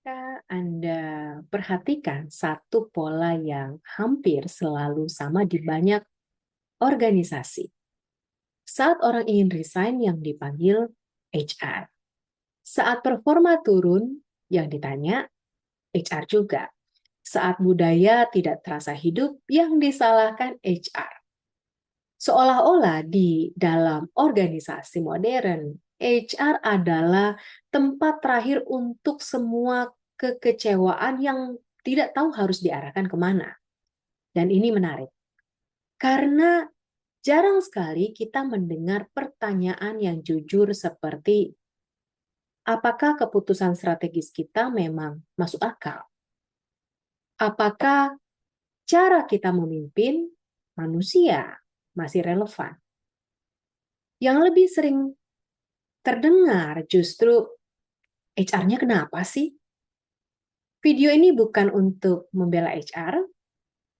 Jika Anda perhatikan satu pola yang hampir selalu sama di banyak organisasi. Saat orang ingin resign yang dipanggil HR. Saat performa turun yang ditanya HR juga. Saat budaya tidak terasa hidup yang disalahkan HR. Seolah-olah di dalam organisasi modern, HR adalah tempat terakhir untuk semua kekecewaan yang tidak tahu harus diarahkan kemana. Dan ini menarik, karena jarang sekali kita mendengar pertanyaan yang jujur seperti, apakah keputusan strategis kita memang masuk akal? Apakah cara kita memimpin manusia masih relevan? Yang lebih sering terdengar justru, HR-nya kenapa sih? Video ini bukan untuk membela HR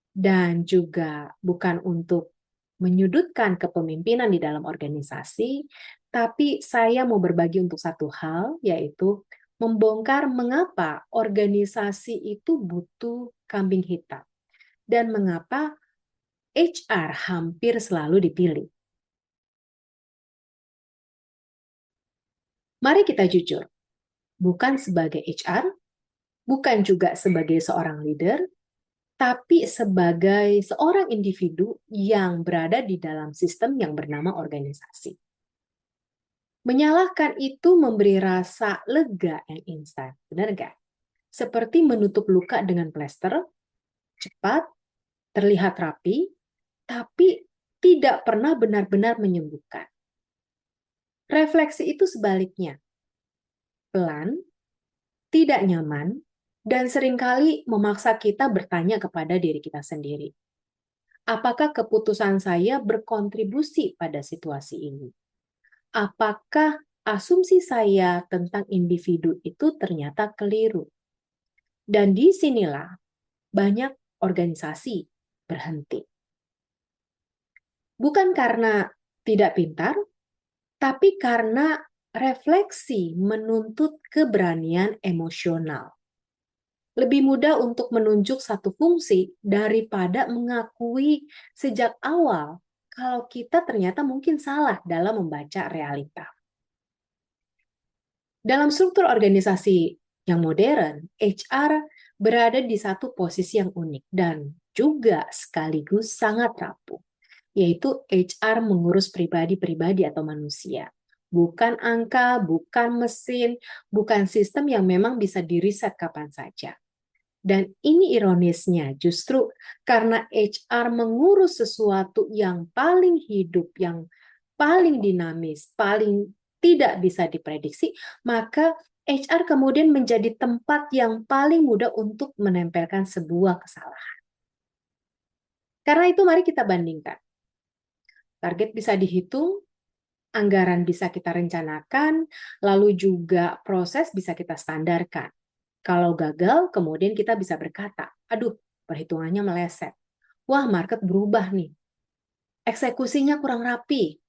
dan juga bukan untuk menyudutkan kepemimpinan di dalam organisasi, tapi saya mau berbagi untuk satu hal, yaitu membongkar mengapa organisasi itu butuh kambing hitam dan mengapa HR hampir selalu dipilih. Mari kita jujur, bukan sebagai HR, bukan juga sebagai seorang leader, tapi sebagai seorang individu yang berada di dalam sistem yang bernama organisasi. Menyalahkan itu memberi rasa lega yang instan, benar nggak? Seperti menutup luka dengan plester, cepat, terlihat rapi, tapi tidak pernah benar-benar menyembuhkan. Refleksi itu sebaliknya, pelan, tidak nyaman, dan seringkali memaksa kita bertanya kepada diri kita sendiri. Apakah keputusan saya berkontribusi pada situasi ini? Apakah asumsi saya tentang individu itu ternyata keliru? Dan disinilah banyak organisasi berhenti. Bukan karena tidak pintar, tapi karena refleksi menuntut keberanian emosional. Lebih mudah untuk menunjuk satu fungsi daripada mengakui sejak awal kalau kita ternyata mungkin salah dalam membaca realita. Dalam struktur organisasi yang modern, HR berada di satu posisi yang unik dan juga sekaligus sangat rapuh, yaitu HR mengurus pribadi-pribadi atau manusia. Bukan angka, bukan mesin, bukan sistem yang memang bisa diriset kapan saja. Dan ini ironisnya, justru karena HR mengurus sesuatu yang paling hidup, yang paling dinamis, paling tidak bisa diprediksi, maka HR kemudian menjadi tempat yang paling mudah untuk menempelkan sebuah kesalahan. Karena itu mari kita bandingkan. Target bisa dihitung, anggaran bisa kita rencanakan, lalu juga proses bisa kita standarkan. Kalau gagal, kemudian kita bisa berkata, aduh, perhitungannya meleset. Wah, market berubah nih. Eksekusinya kurang rapi.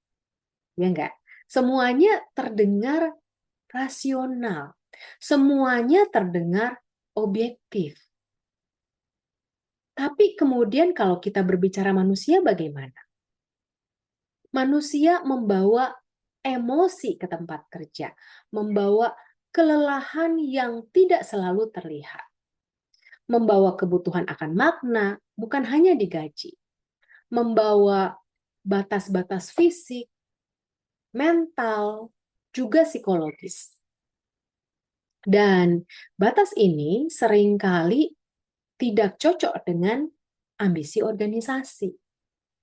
Ya enggak? Semuanya terdengar rasional. Semuanya terdengar objektif. Tapi kemudian kalau kita berbicara manusia bagaimana? Manusia membawa emosi ke tempat kerja, membawa kelelahan yang tidak selalu terlihat, membawa kebutuhan akan makna, bukan hanya digaji, membawa batas-batas fisik, mental, juga psikologis. Dan batas ini seringkali tidak cocok dengan ambisi organisasi.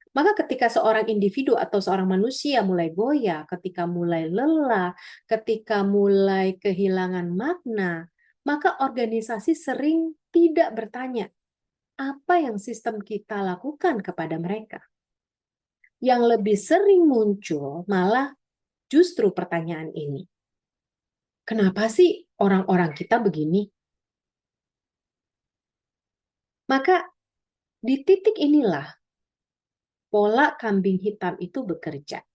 Maka ketika seorang individu atau seorang manusia mulai goyah, ketika mulai lelah, ketika mulai kehilangan makna, maka organisasi sering tidak bertanya, apa yang sistem kita lakukan kepada mereka? Yang lebih sering muncul malah justru pertanyaan ini. Kenapa sih orang-orang kita begini? Maka di titik inilah pola kambing hitam itu bekerja.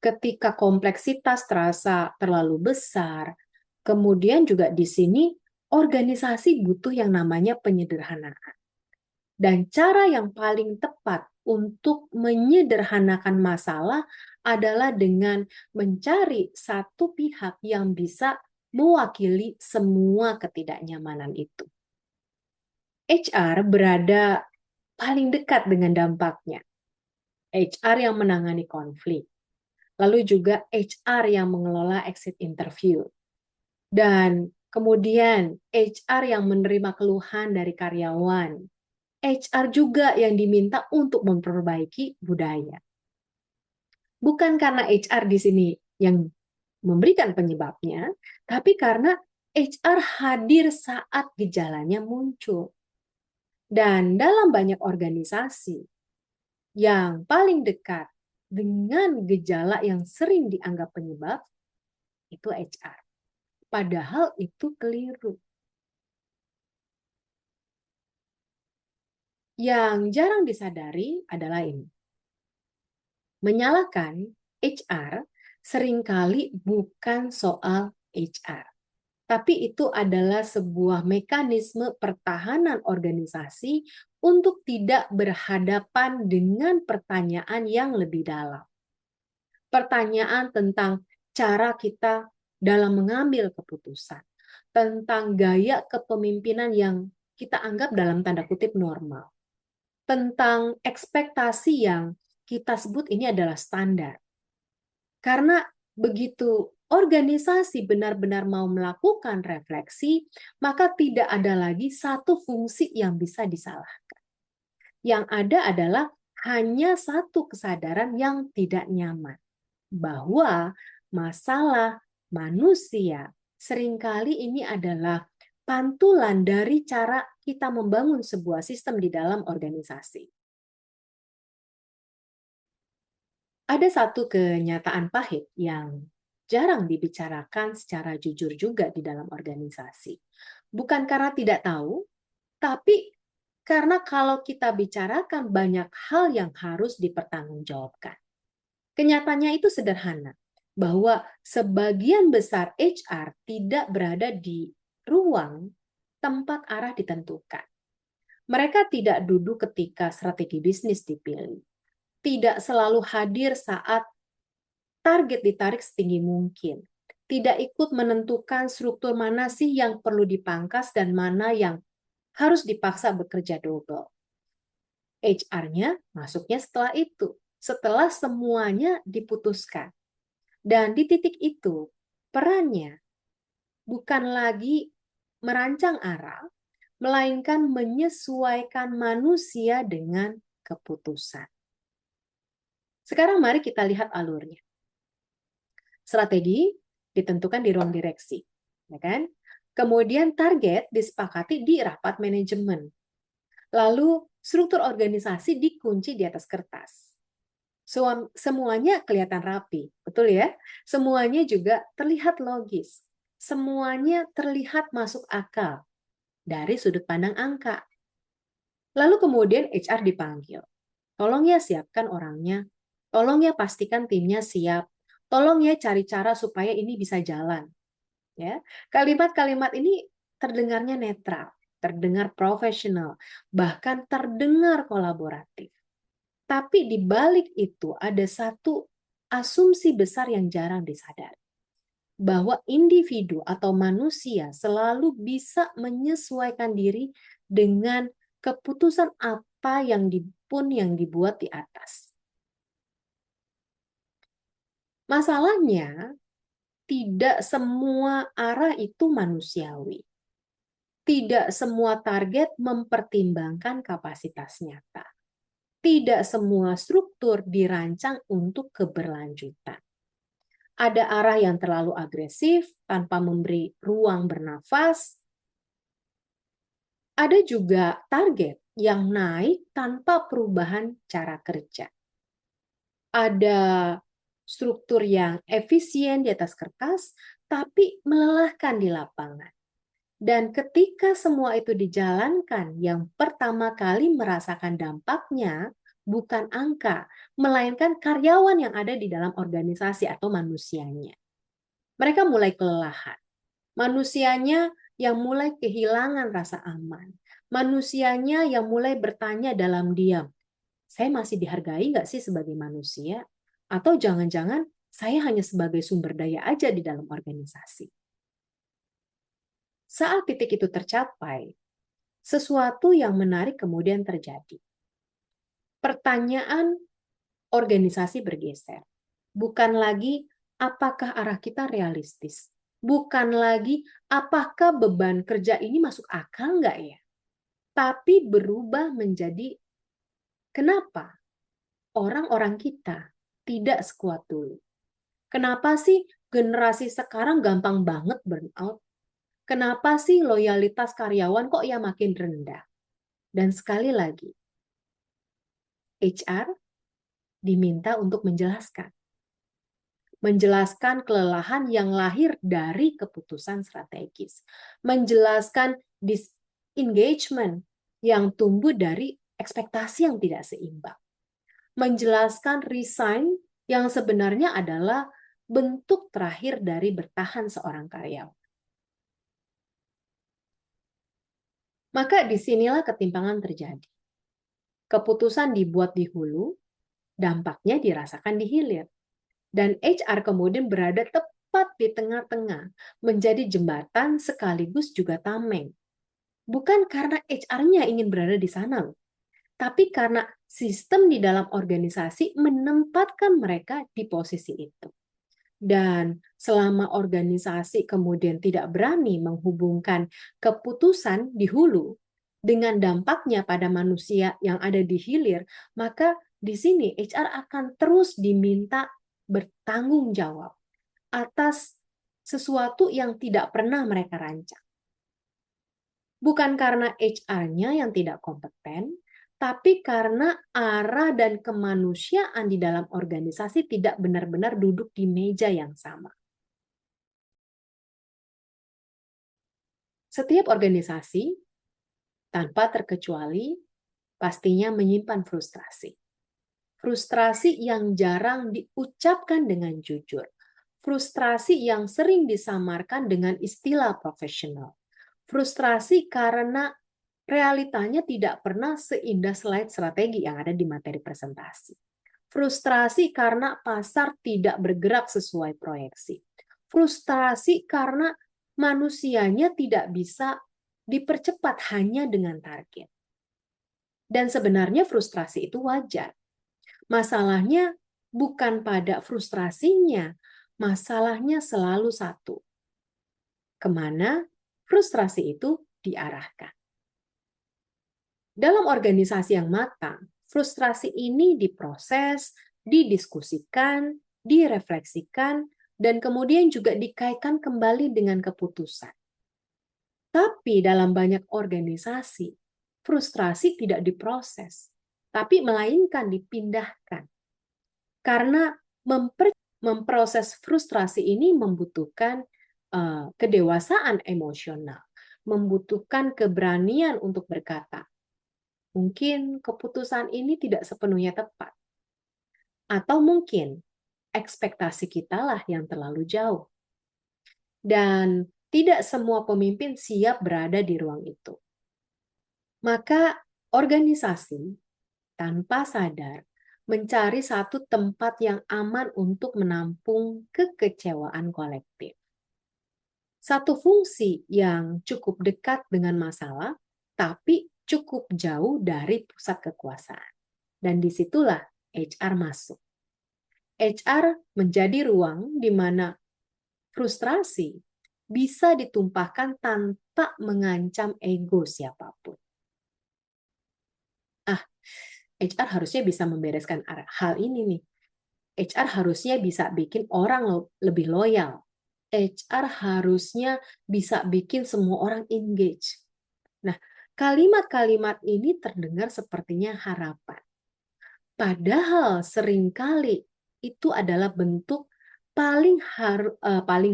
Ketika kompleksitas terasa terlalu besar, kemudian juga di sini organisasi butuh yang namanya penyederhanaan. Dan cara yang paling tepat untuk menyederhanakan masalah adalah dengan mencari satu pihak yang bisa mewakili semua ketidaknyamanan itu. HR berada paling dekat dengan dampaknya. HR yang menangani konflik. Lalu juga HR yang mengelola exit interview. Dan kemudian HR yang menerima keluhan dari karyawan. HR juga yang diminta untuk memperbaiki budaya. Bukan karena HR di sini yang memberikan penyebabnya, tapi karena HR hadir saat gejalanya muncul. Dan dalam banyak organisasi, yang paling dekat dengan gejala yang sering dianggap penyebab, itu HR. Padahal itu keliru. Yang jarang disadari adalah ini. Menyalahkan HR seringkali bukan soal HR, tapi itu adalah sebuah mekanisme pertahanan organisasi untuk tidak berhadapan dengan pertanyaan yang lebih dalam. Pertanyaan tentang cara kita dalam mengambil keputusan, tentang gaya kepemimpinan yang kita anggap dalam tanda kutip normal, tentang ekspektasi yang kita sebut ini adalah standar. Karena begitu organisasi benar-benar mau melakukan refleksi, maka tidak ada lagi satu fungsi yang bisa disalahkan. Yang ada adalah hanya satu kesadaran yang tidak nyaman, bahwa masalah manusia seringkali ini adalah pantulan dari cara kita membangun sebuah sistem di dalam organisasi. Ada satu kenyataan pahit yang jarang dibicarakan secara jujur juga di dalam organisasi. Bukan karena tidak tahu, tapi karena kalau kita bicarakan banyak hal yang harus dipertanggungjawabkan. Kenyataannya itu sederhana, bahwa sebagian besar HR tidak berada di ruang tempat arah ditentukan. Mereka tidak duduk ketika strategi bisnis dipilih. Tidak selalu hadir saat target ditarik setinggi mungkin. Tidak ikut menentukan struktur mana sih yang perlu dipangkas dan mana yang harus dipaksa bekerja double. HR-nya masuknya setelah itu, setelah semuanya diputuskan. Dan di titik itu, perannya bukan lagi merancang arah, melainkan menyesuaikan manusia dengan keputusan. Sekarang mari kita lihat alurnya. Strategi ditentukan di ruang direksi, ya kan? Kemudian target disepakati di rapat manajemen. Lalu struktur organisasi dikunci di atas kertas. Semuanya kelihatan rapi, betul ya? Semuanya juga terlihat logis. Semuanya terlihat masuk akal dari sudut pandang angka. Lalu kemudian HR dipanggil. Tolong ya siapkan orangnya. Tolong ya pastikan timnya siap. Tolong ya cari cara supaya ini bisa jalan. Ya, kalimat-kalimat ini terdengarnya netral, terdengar profesional, bahkan terdengar kolaboratif. Tapi di balik itu ada satu asumsi besar yang jarang disadari. Bahwa individu atau manusia selalu bisa menyesuaikan diri dengan keputusan apa yang dibuat di atas. Masalahnya, tidak semua arah itu manusiawi. Tidak semua target mempertimbangkan kapasitas nyata. Tidak semua struktur dirancang untuk keberlanjutan. Ada arah yang terlalu agresif tanpa memberi ruang bernafas. Ada juga target yang naik tanpa perubahan cara kerja. Ada struktur yang efisien di atas kertas, tapi melelahkan di lapangan. Dan ketika semua itu dijalankan, yang pertama kali merasakan dampaknya bukan angka, melainkan karyawan yang ada di dalam organisasi atau manusianya. Mereka mulai kelelahan. Manusianya yang mulai kehilangan rasa aman. Manusianya yang mulai bertanya dalam diam, saya masih dihargai nggak sih sebagai manusia? Atau jangan-jangan saya hanya sebagai sumber daya aja di dalam organisasi. Saat titik itu tercapai, sesuatu yang menarik kemudian terjadi. Pertanyaan organisasi bergeser. Bukan lagi apakah arah kita realistis. Bukan lagi apakah beban kerja ini masuk akal nggak ya? Tapi berubah menjadi kenapa orang-orang kita tidak sekuat dulu. Kenapa sih generasi sekarang gampang banget burnout? Kenapa sih loyalitas karyawan kok ya makin rendah? Dan sekali lagi, HR diminta untuk menjelaskan. Menjelaskan kelelahan yang lahir dari keputusan strategis. Menjelaskan disengagement yang tumbuh dari ekspektasi yang tidak seimbang. Menjelaskan resign yang sebenarnya adalah bentuk terakhir dari bertahan seorang karyawan. Maka disinilah ketimpangan terjadi. Keputusan dibuat di hulu, dampaknya dirasakan di hilir. Dan HR kemudian berada tepat di tengah-tengah, menjadi jembatan sekaligus juga tameng. Bukan karena HR-nya ingin berada di sana, tapi karena sistem di dalam organisasi menempatkan mereka di posisi itu. Dan selama organisasi kemudian tidak berani menghubungkan keputusan di hulu dengan dampaknya pada manusia yang ada di hilir, maka di sini HR akan terus diminta bertanggung jawab atas sesuatu yang tidak pernah mereka rancang. Bukan karena HR-nya yang tidak kompeten, tapi karena arah dan kemanusiaan di dalam organisasi tidak benar-benar duduk di meja yang sama. Setiap organisasi, tanpa terkecuali, pastinya menyimpan frustrasi. Frustrasi yang jarang diucapkan dengan jujur. Frustrasi yang sering disamarkan dengan istilah profesional. Frustrasi karena realitanya tidak pernah seindah slide strategi yang ada di materi presentasi. Frustrasi karena pasar tidak bergerak sesuai proyeksi. Frustrasi karena manusianya tidak bisa dipercepat hanya dengan target. Dan sebenarnya frustrasi itu wajar. Masalahnya bukan pada frustrasinya, masalahnya selalu satu. Kemana frustrasi itu diarahkan. Dalam organisasi yang matang, frustrasi ini diproses, didiskusikan, direfleksikan, dan kemudian juga dikaitkan kembali dengan keputusan. Tapi dalam banyak organisasi, frustrasi tidak diproses, tapi melainkan dipindahkan. Karena memproses frustrasi ini membutuhkan kedewasaan emosional, membutuhkan keberanian untuk berkata, mungkin keputusan ini tidak sepenuhnya tepat. Atau mungkin ekspektasi kita lah yang terlalu jauh. Dan tidak semua pemimpin siap berada di ruang itu. Maka organisasi tanpa sadar mencari satu tempat yang aman untuk menampung kekecewaan kolektif. Satu fungsi yang cukup dekat dengan masalah, tapi cukup jauh dari pusat kekuasaan. Dan disitulah HR masuk. HR menjadi ruang di mana frustrasi bisa ditumpahkan tanpa mengancam ego siapapun. HR harusnya bisa membereskan hal ini nih. HR harusnya bisa bikin orang lebih loyal. HR harusnya bisa bikin semua orang engage. Nah, kalimat-kalimat ini terdengar sepertinya harapan. Padahal seringkali itu adalah bentuk paling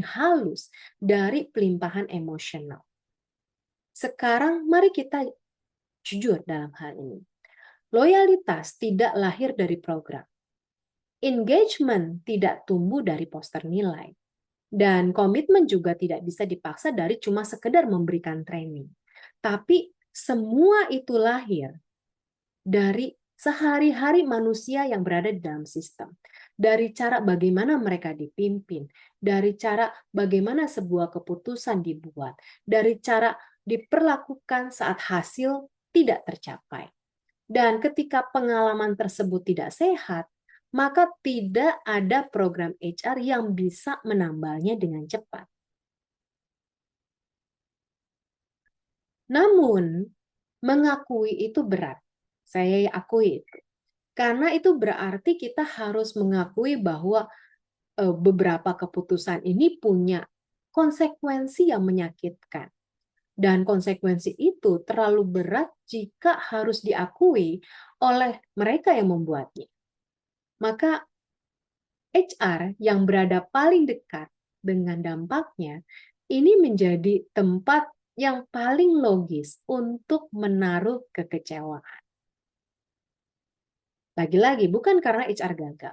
halus dari pelimpahan emosional. Sekarang mari kita jujur dalam hal ini. Loyalitas tidak lahir dari program. Engagement tidak tumbuh dari poster nilai. Dan komitmen juga tidak bisa dipaksa dari cuma sekedar memberikan training. Tapi semua itu lahir dari sehari-hari manusia yang berada di dalam sistem. Dari cara bagaimana mereka dipimpin, dari cara bagaimana sebuah keputusan dibuat, dari cara diperlakukan saat hasil tidak tercapai. Dan ketika pengalaman tersebut tidak sehat, maka tidak ada program HR yang bisa menambalnya dengan cepat. Namun, mengakui itu berat. Saya akui itu. Karena itu berarti kita harus mengakui bahwa beberapa keputusan ini punya konsekuensi yang menyakitkan. Dan konsekuensi itu terlalu berat jika harus diakui oleh mereka yang membuatnya. Maka HR yang berada paling dekat dengan dampaknya, ini menjadi tempat yang paling logis untuk menaruh kekecewaan. Lagi-lagi, bukan karena HR gagal,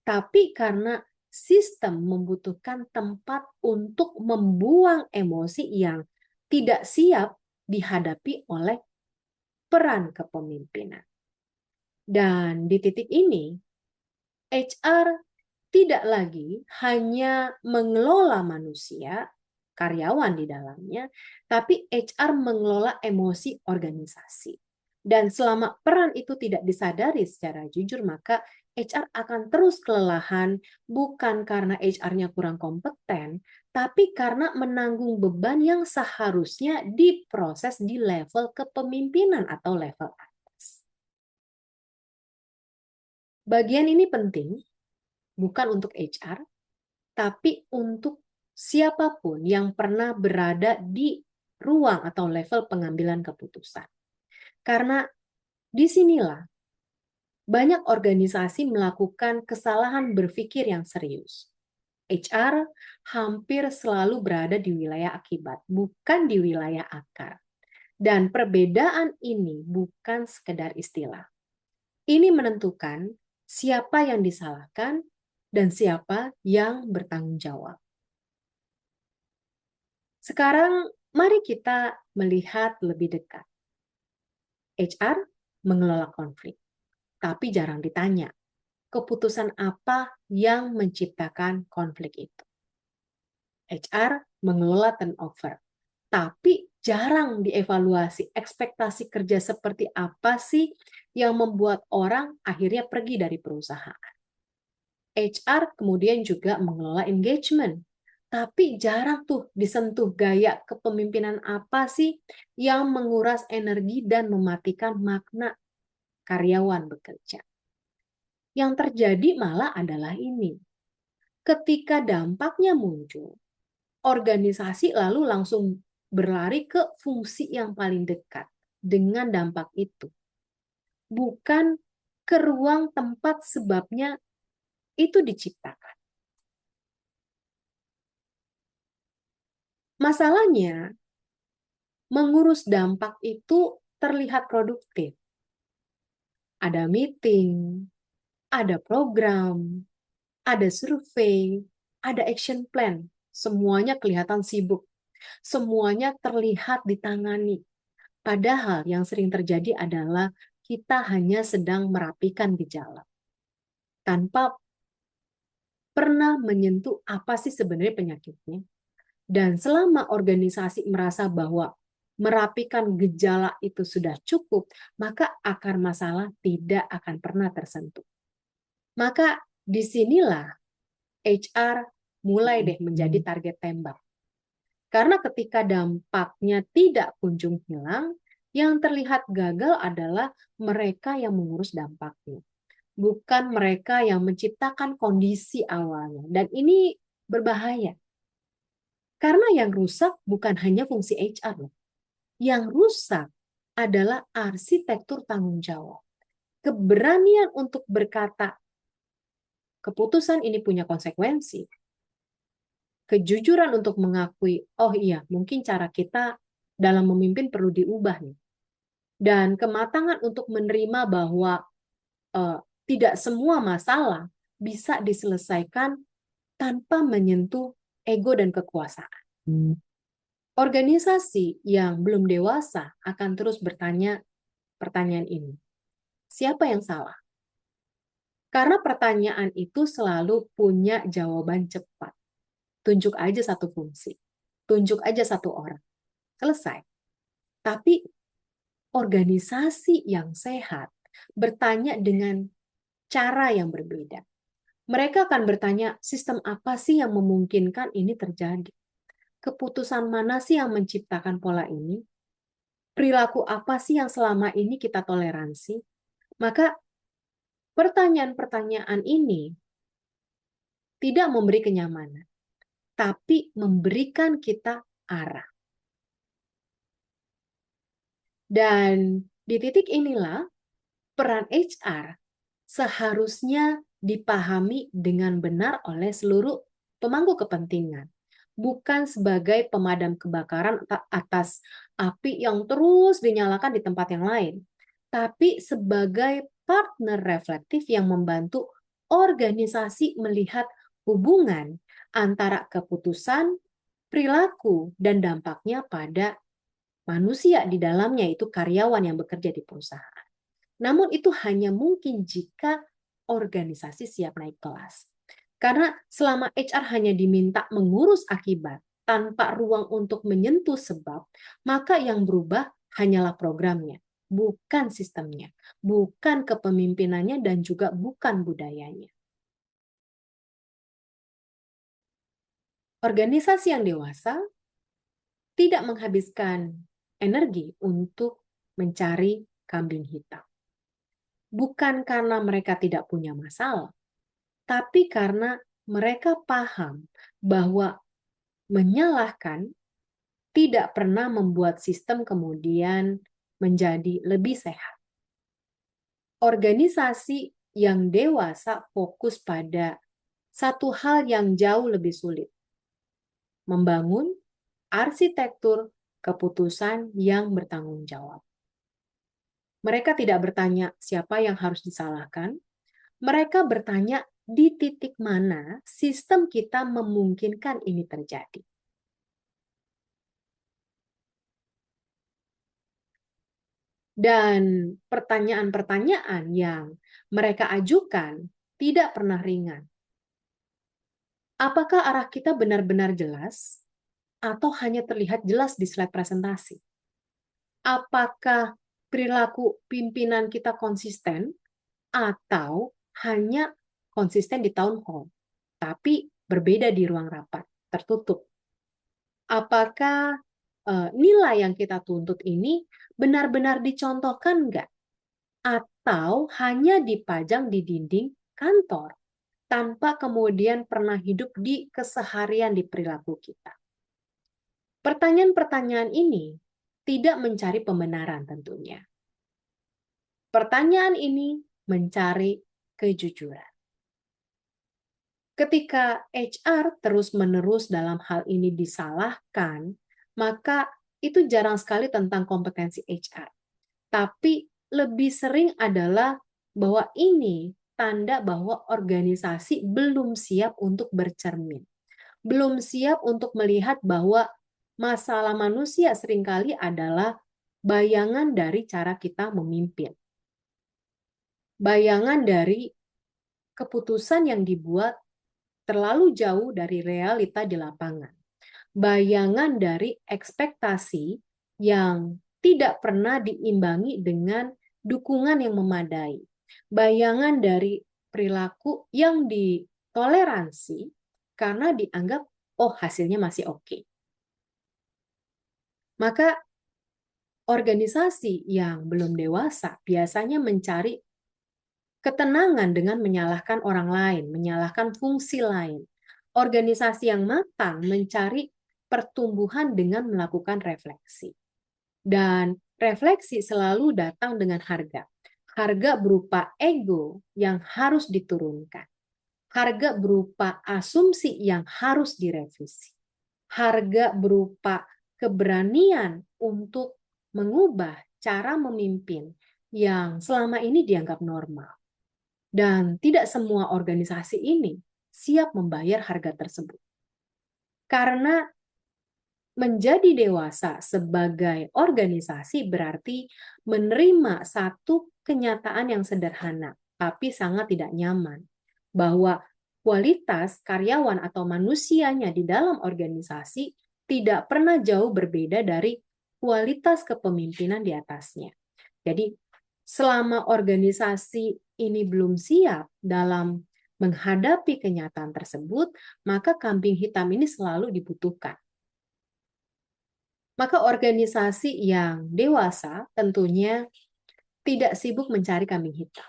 tapi karena sistem membutuhkan tempat untuk membuang emosi yang tidak siap dihadapi oleh peran kepemimpinan. Dan di titik ini, HR tidak lagi hanya mengelola manusia, karyawan di dalamnya, tapi HR mengelola emosi organisasi. Dan selama peran itu tidak disadari secara jujur, maka HR akan terus kelelahan, bukan karena HR-nya kurang kompeten, tapi karena menanggung beban yang seharusnya diproses di level kepemimpinan atau level atas. Bagian ini penting, bukan untuk HR, tapi untuk siapapun yang pernah berada di ruang atau level pengambilan keputusan. Karena disinilah banyak organisasi melakukan kesalahan berpikir yang serius. HR hampir selalu berada di wilayah akibat, bukan di wilayah akar. Dan perbedaan ini bukan sekedar istilah. Ini menentukan siapa yang disalahkan dan siapa yang bertanggung jawab. Sekarang mari kita melihat lebih dekat. HR mengelola konflik, tapi jarang ditanya keputusan apa yang menciptakan konflik itu. HR mengelola turnover, tapi jarang dievaluasi ekspektasi kerja seperti apa sih yang membuat orang akhirnya pergi dari perusahaan. HR kemudian juga mengelola engagement, tapi jarang tuh disentuh gaya kepemimpinan apa sih yang menguras energi dan mematikan makna karyawan bekerja. Yang terjadi malah adalah ini. Ketika dampaknya muncul, organisasi lalu langsung berlari ke fungsi yang paling dekat dengan dampak itu. Bukan ke ruang tempat sebabnya itu diciptakan. Masalahnya, mengurus dampak itu terlihat produktif. Ada meeting, ada program, ada survei, ada action plan. Semuanya kelihatan sibuk. Semuanya terlihat ditangani. Padahal yang sering terjadi adalah kita hanya sedang merapikan gejala. Tanpa pernah menyentuh apa sih sebenarnya penyakitnya. Dan selama organisasi merasa bahwa merapikan gejala itu sudah cukup, maka akar masalah tidak akan pernah tersentuh. Maka disinilah HR mulai deh menjadi target tembak. Karena ketika dampaknya tidak kunjung hilang, yang terlihat gagal adalah mereka yang mengurus dampaknya. Bukan mereka yang menciptakan kondisi awalnya. Dan ini berbahaya. Karena yang rusak bukan hanya fungsi HR. Yang rusak adalah arsitektur tanggung jawab. Keberanian untuk berkata, keputusan ini punya konsekuensi. Kejujuran untuk mengakui, oh iya, mungkin cara kita dalam memimpin perlu diubah nih. Dan kematangan untuk menerima bahwa tidak semua masalah bisa diselesaikan tanpa menyentuh ego dan kekuasaan. Organisasi yang belum dewasa akan terus bertanya pertanyaan ini. Siapa yang salah? Karena pertanyaan itu selalu punya jawaban cepat. Tunjuk aja satu fungsi. Tunjuk aja satu orang. Selesai. Tapi organisasi yang sehat bertanya dengan cara yang berbeda. Mereka akan bertanya, sistem apa sih yang memungkinkan ini terjadi? Keputusan mana sih yang menciptakan pola ini? Perilaku apa sih yang selama ini kita toleransi? Maka pertanyaan-pertanyaan ini tidak memberi kenyamanan, tapi memberikan kita arah. Dan di titik inilah peran HR seharusnya dipahami dengan benar oleh seluruh pemangku kepentingan. Bukan sebagai pemadam kebakaran atas api yang terus dinyalakan di tempat yang lain, tapi sebagai partner reflektif yang membantu organisasi melihat hubungan antara keputusan, perilaku, dan dampaknya pada manusia di dalamnya, itu karyawan yang bekerja di perusahaan. Namun itu hanya mungkin jika organisasi siap naik kelas. Karena selama HR hanya diminta mengurus akibat tanpa ruang untuk menyentuh sebab, maka yang berubah hanyalah programnya, bukan sistemnya, bukan kepemimpinannya, dan juga bukan budayanya. Organisasi yang dewasa tidak menghabiskan energi untuk mencari kambing hitam. Bukan karena mereka tidak punya masalah, tapi karena mereka paham bahwa menyalahkan tidak pernah membuat sistem kemudian menjadi lebih sehat. Organisasi yang dewasa fokus pada satu hal yang jauh lebih sulit, membangun arsitektur keputusan yang bertanggung jawab. Mereka tidak bertanya siapa yang harus disalahkan, mereka bertanya di titik mana sistem kita memungkinkan ini terjadi. Dan pertanyaan-pertanyaan yang mereka ajukan tidak pernah ringan. Apakah arah kita benar-benar jelas atau hanya terlihat jelas di slide presentasi? Apakah perilaku pimpinan kita konsisten atau hanya konsisten di town hall, tapi berbeda di ruang rapat tertutup? Apakah nilai yang kita tuntut ini benar-benar dicontohkan enggak? Atau hanya dipajang di dinding kantor, tanpa kemudian pernah hidup di keseharian di perilaku kita? Pertanyaan-pertanyaan ini tidak mencari pembenaran tentunya. Pertanyaan ini mencari kejujuran. Ketika HR terus-menerus dalam hal ini disalahkan, maka itu jarang sekali tentang kompetensi HR. Tapi lebih sering adalah bahwa ini tanda bahwa organisasi belum siap untuk bercermin. Belum siap untuk melihat bahwa masalah manusia seringkali adalah bayangan dari cara kita memimpin. Bayangan dari keputusan yang dibuat terlalu jauh dari realita di lapangan. Bayangan dari ekspektasi yang tidak pernah diimbangi dengan dukungan yang memadai. Bayangan dari perilaku yang ditoleransi karena dianggap, oh hasilnya masih oke. Maka organisasi yang belum dewasa biasanya mencari ketenangan dengan menyalahkan orang lain, menyalahkan fungsi lain. Organisasi yang matang mencari pertumbuhan dengan melakukan refleksi. Dan refleksi selalu datang dengan harga. Harga berupa ego yang harus diturunkan. Harga berupa asumsi yang harus direvisi. Harga berupa keberanian untuk mengubah cara memimpin yang selama ini dianggap normal. Dan tidak semua organisasi ini siap membayar harga tersebut. Karena menjadi dewasa sebagai organisasi berarti menerima satu kenyataan yang sederhana, tapi sangat tidak nyaman, bahwa kualitas karyawan atau manusianya di dalam organisasi tidak pernah jauh berbeda dari kualitas kepemimpinan di atasnya. Jadi, selama organisasi ini belum siap dalam menghadapi kenyataan tersebut, maka kambing hitam ini selalu dibutuhkan. Maka organisasi yang dewasa tentunya tidak sibuk mencari kambing hitam.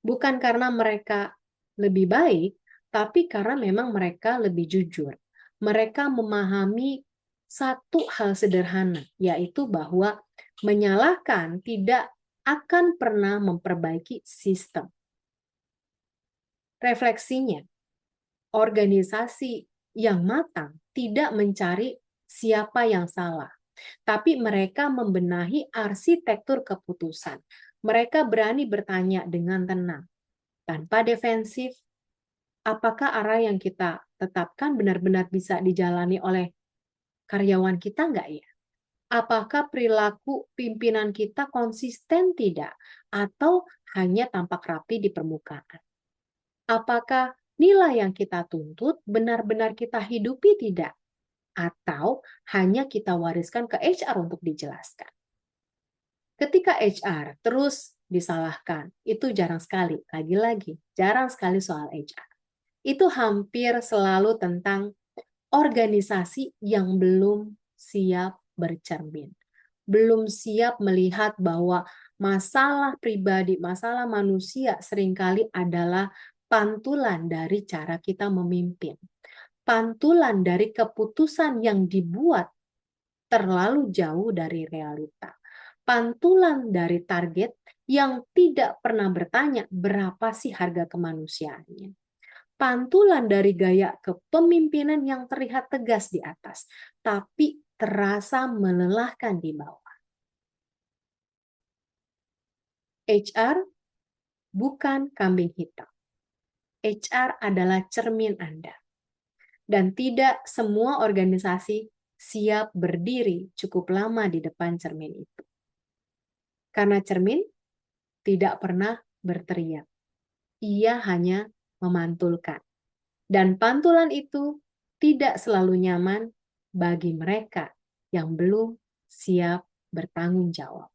Bukan karena mereka lebih baik, tapi karena memang mereka lebih jujur. Mereka memahami satu hal sederhana, yaitu bahwa menyalahkan tidak akan pernah memperbaiki sistem. Refleksinya, organisasi yang matang tidak mencari siapa yang salah, tapi mereka membenahi arsitektur keputusan. Mereka berani bertanya dengan tenang, tanpa defensif, apakah arah yang kita tetapkan benar-benar bisa dijalani oleh karyawan kita nggak ya? Apakah perilaku pimpinan kita konsisten tidak? Atau hanya tampak rapi di permukaan? Apakah nilai yang kita tuntut benar-benar kita hidupi tidak? Atau hanya kita wariskan ke HR untuk dijelaskan? Ketika HR terus disalahkan, itu jarang sekali, lagi-lagi, jarang sekali soal HR. Itu hampir selalu tentang organisasi yang belum siap bercermin. Belum siap melihat bahwa masalah pribadi, masalah manusia seringkali adalah pantulan dari cara kita memimpin. Pantulan dari keputusan yang dibuat terlalu jauh dari realita. Pantulan dari target yang tidak pernah bertanya berapa sih harga kemanusiaannya. Pantulan dari gaya kepemimpinan yang terlihat tegas di atas, tapi terasa melelahkan di bawah. HR bukan kambing hitam. HR adalah cermin Anda. Dan tidak semua organisasi siap berdiri cukup lama di depan cermin itu. Karena cermin tidak pernah berteriak. Ia hanya memantulkan. Dan pantulan itu tidak selalu nyaman bagi mereka yang belum siap bertanggung jawab.